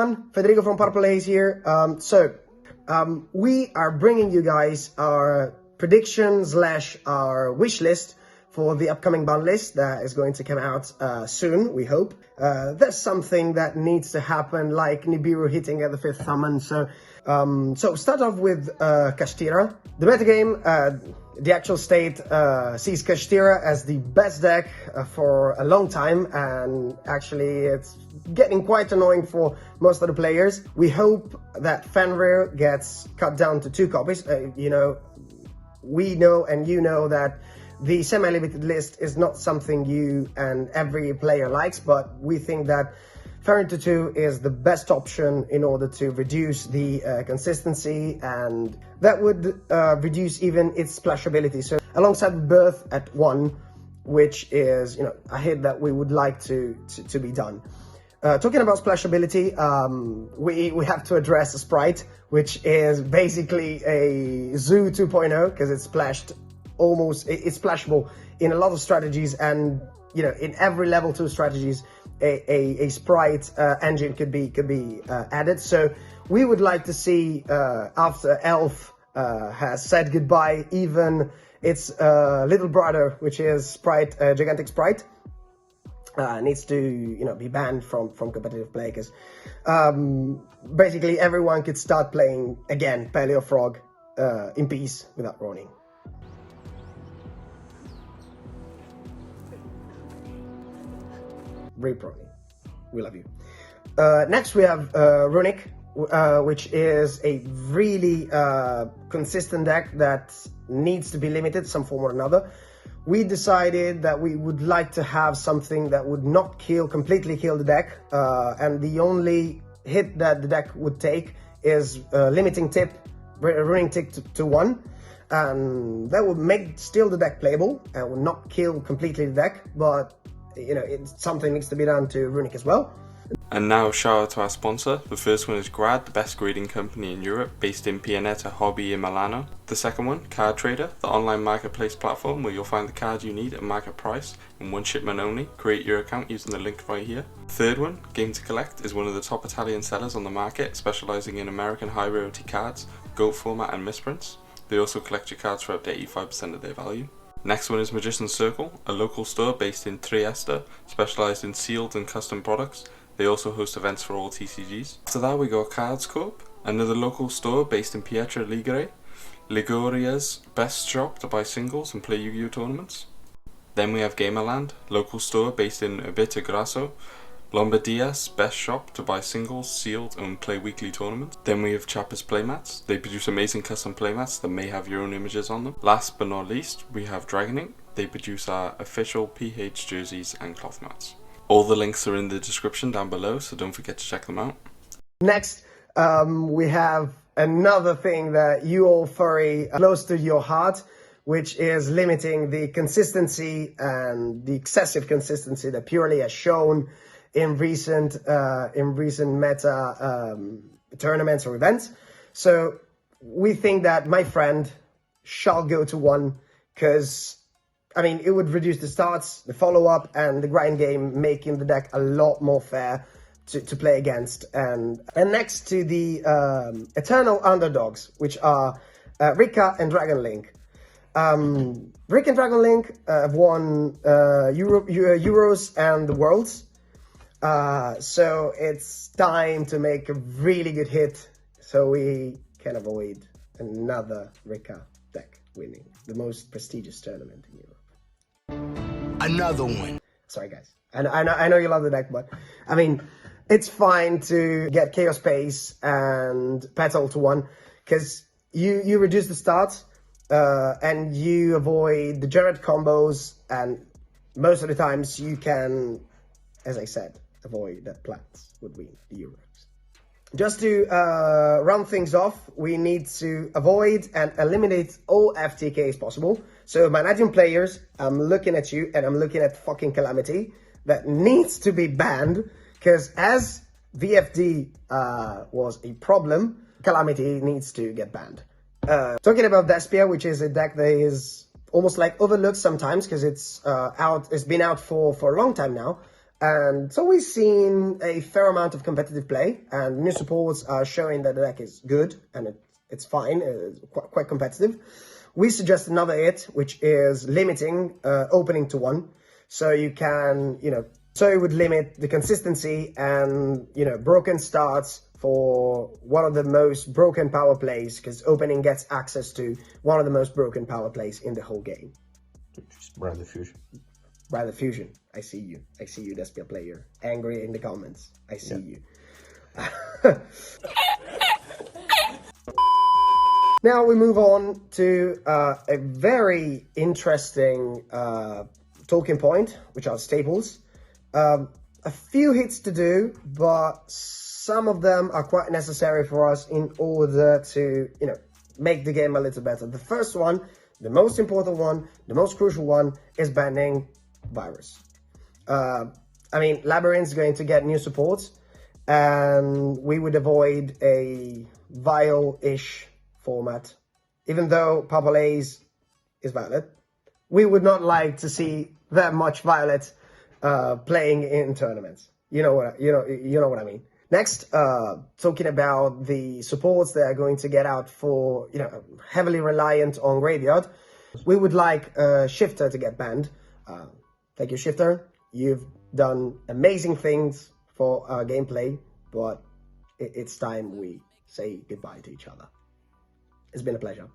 everyone, Federico from PLAYMATS here. We are bringing you guys our predictions / our wish list for the upcoming Banlist that is going to come out soon, we hope. There's something that needs to happen, like Nibiru hitting at the 5th summon. So start off with CHAPA'S. The metagame, the actual state sees CHAPA'S as the best deck for a long time, and actually it's getting quite annoying for most of the players. We hope that Fenrir gets cut down to 2 copies. We know and you know that the semi-limited list is not something you and every player likes, but we think that Fenrir to 2 is the best option in order to reduce the consistency, and that would reduce even its splashability. So alongside Birth at 1, which is a hit that we would like to be done. Talking about splashability, we have to address a Sprite, which is basically a Zoo 2.0, because it's splashed it's splashable in a lot of strategies, and in every level 2 strategies a Sprite engine could be added. So we would like to see after Elf has said goodbye, even its little brother, which is Sprite, Gigantic Sprite, needs to be banned from competitive play, because basically everyone could start playing again Paleo Frog in peace without Ronin. Reproni, we love you. Next we have Runic, which is a really consistent deck that needs to be limited some form or another. We decided that we would like to have something that would not completely kill the deck, and the only hit that the deck would take is limiting tip, running tick to 1, and that would make still the deck playable and would not kill completely the deck, but something needs to be done to Runic as well. And now shout out to our sponsor. The first one is GRAAD, the best grading company in Europe, based in PIANETA Hobby in Milano. The second one, CARDTRADER, the online marketplace platform where you'll find the cards you need at market price in one shipment only. Create your account using the link right here. Third one, Game to Collect, is one of the top Italian sellers on the market, specializing in American high rarity cards, GOAT format and misprints. They also collect your cards for up to 85% of their value. Next one is Magician's Circle, a local store based in Trieste, specialised in sealed and custom products. They also host events for all TCGs. After that we got Cards Corp, another local store based in Pietra Ligure, Liguria's best shop to buy singles and play Yu-Gi-Oh tournaments. Then we have GAMERLAND, local store based in ABBIATEGRASSO, Lombardia's best shop to buy singles, sealed and play weekly tournaments. Then we have CHAPA'S Playmats. They produce amazing custom playmats that may have your own images on them. Last but not least, we have Dragon Ink. They produce our official PH jerseys and cloth mats. All the links are in the description down below, so don't forget to check them out. Next, we have another thing that you all furry close to your heart, which is limiting the consistency and the excessive consistency that Purely has shown in recent meta tournaments or events. So we think that my friend shall go to 1, because it would reduce the starts, the follow-up, and the grind game, making the deck a lot more fair to play against. And next to the eternal underdogs, which are Rika and Dragon Link. Rick and Dragon Link have won Euros and the Worlds. So it's time to make a really good hit so we can avoid another Rika deck winning the most prestigious tournament in Europe. Another one. Sorry guys, I know you love the deck, but it's fine to get Chaos Space and Petal to 1, because you reduce the starts and you avoid the Jared combos, and most of the times you can, as I said, avoid that Plants would win the Euros. Just to round things off, we need to avoid and eliminate all FTKs possible. So my Nadian players, I'm looking at you and I'm looking at fucking Calamity. That needs to be banned, because as VFD was a problem, Calamity needs to get banned. Talking about Despia, which is a deck that is almost like overlooked sometimes, because it's been out for a long time now. And so we've seen a fair amount of competitive play, and new supports are showing that the deck is good and it's fine, it's quite competitive. We suggest another hit, which is limiting opening to 1. So you can, so it would limit the consistency and, broken starts for one of the most broken power plays, because opening gets access to one of the most broken power plays in the whole game. Just Brand the Fusion. Brand the Fusion. I see you. I see you, Despia player. Angry in the comments. I see you. Now we move on to a very interesting talking point, which are staples. A few hits to do, but some of them are quite necessary for us in order to, make the game a little better. The first one, the most important one, the most crucial one, is banning virus. Labyrinth's going to get new supports, and we would avoid a vile-ish format. Even though Purple Haze is Violet, we would not like to see that much Violet playing in tournaments. You know what I mean. Next, talking about the supports that are going to get out for, heavily reliant on Graveyard, we would like Shifter to get banned. Thank you, Shifter. You've done amazing things for our gameplay, but it's time we say goodbye to each other. It's been a pleasure.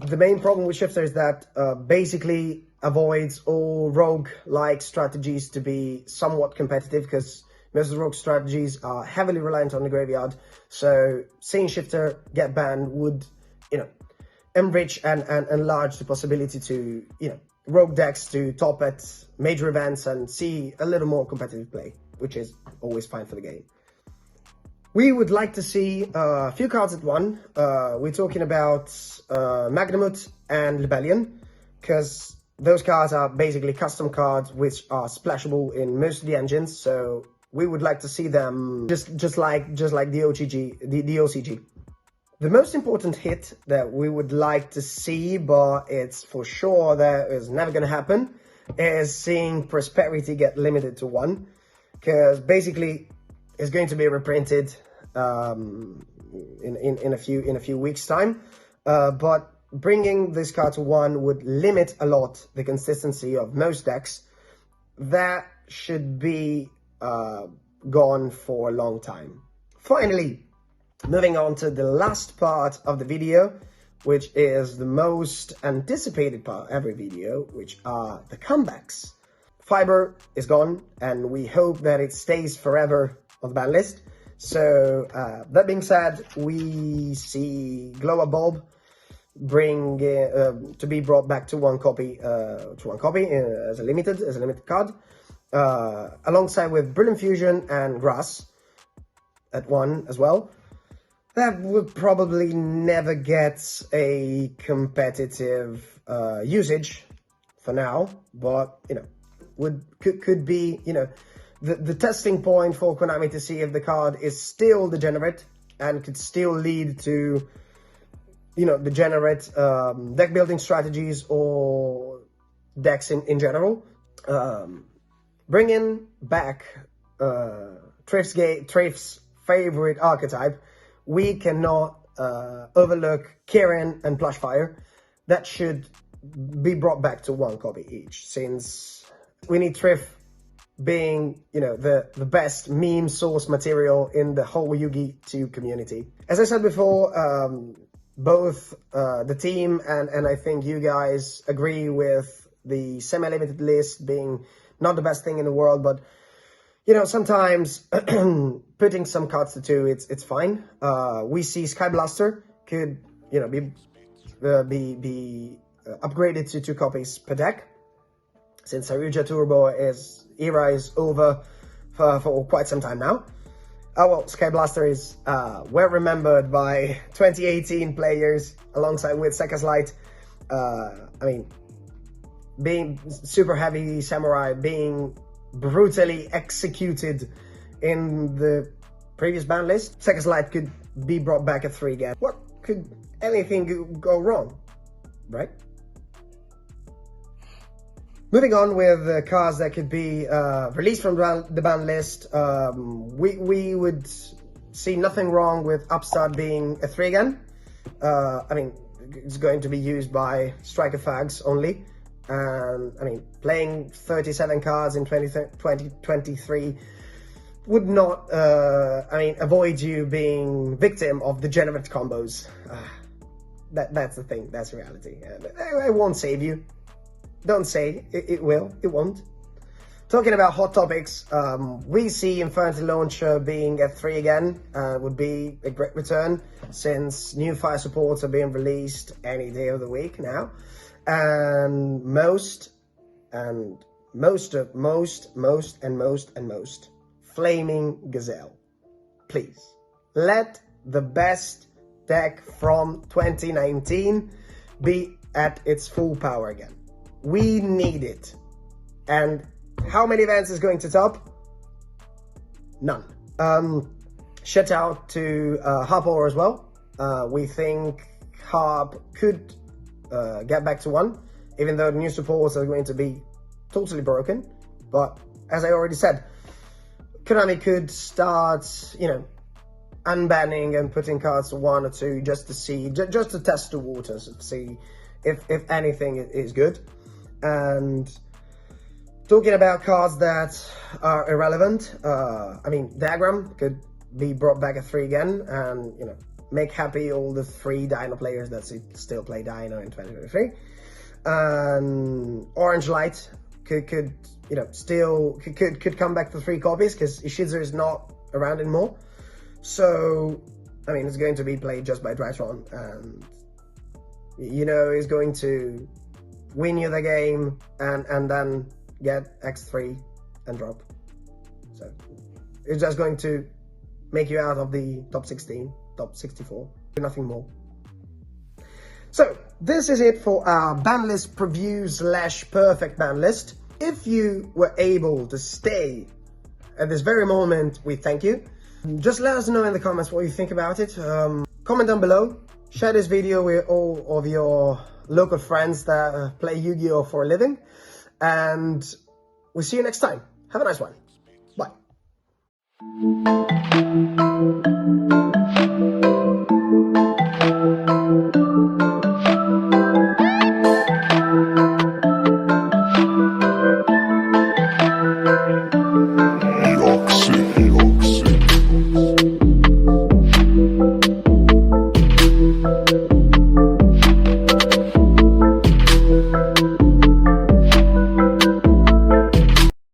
The main problem with Shifter is that basically avoids all rogue-like strategies to be somewhat competitive, because most of the rogue strategies are heavily reliant on the Graveyard. So seeing Shifter get banned would, enrich and enlarge the possibility to, rogue decks to top at major events and see a little more competitive play, which is always fine for the game. We would like to see a few cards at one. We're talking about Magnamut and Rebellion, because those cards are basically custom cards which are splashable in most of the engines. So we would like to see them just like the OCG. The most important hit that we would like to see, but it's for sure that is never going to happen, is seeing Prosperity get limited to 1, because basically it's going to be reprinted in a few weeks time, but bringing this card to 1 would limit a lot the consistency of most decks. That should be gone for a long time. Finally, moving on to the last part of the video, which is the most anticipated part of every video, which are the comebacks. Fiber is gone, and we hope that it stays forever on the ban list. So that being said, we see Glow Up Bulb to be brought back to one copy as a limited card, alongside with Brilliant Fusion and Grass at 1 as well. That would probably never get a competitive usage for now, but could be the testing point for Konami to see if the card is still degenerate and could still lead to degenerate deck building strategies or decks in general. Bringing back Triff's favorite archetype, we cannot overlook Kirin and Plushfire. That should be brought back to 1 copy each, since we need Triff being, the best meme source material in the whole Yugi 2 community. As I said before, both the team and I think you guys agree with the semi-limited list being not the best thing in the world, but sometimes putting some cards to 2, it's fine. We see Sky Blaster could, be upgraded to 2 copies per deck, since Saruja Turbo era is over for quite some time now. Sky Blaster is well remembered by 2018 players, alongside with Sekka's Light. Being super heavy samurai, being brutally executed in the previous ban list, Sekka's Light could be brought back at 3 again. What could anything go wrong, right? Moving on with cards that could be released from the ban list, we would see nothing wrong with Upstart being a 3 again. I mean, it's going to be used by striker fags only. I mean, playing 37 cards in 2023 would not, I mean, avoid you being victim of degenerate combos. That's the thing, that's reality. It won't save you. Don't say it will, it won't. Talking about hot topics, we see Infinity Launcher being at 3 again. Would be a great return since new fire supports are being released any day of the week now. And most, Flaming Gazelle. Please, let the best deck from 2019 be at its full power again. We need it. And how many events is going to top? None. Shout out to Harper as well. We think Harp could get back to 1, even though the new supports are going to be totally broken. But as I already said, Konami could start, you know, unbanning and putting cards to 1 or 2 just to see, just to test the waters, to see if anything is good. And talking about cards that are irrelevant, I mean, Diagram could be brought back at 3 again, and, you know, make happy all the 3 Dino players that still play Dino in 2023. And Orange Light could you know, still could come back to 3 copies because Ishizu is not around anymore. So, I mean, it's going to be played just by Drytron, and, you know, is going to win you the game and then get X3 and drop. So it's just going to make you out of the top 16, top 64, nothing more. So this is it for our ban list preview / perfect ban list. If you were able to stay at this very moment, we thank you. Just let us know in the comments what you think about it. Comment down below. Share this video with all of your local friends that play Yu-Gi-Oh! For a living. And we'll see you next time. Have a nice one. Bye.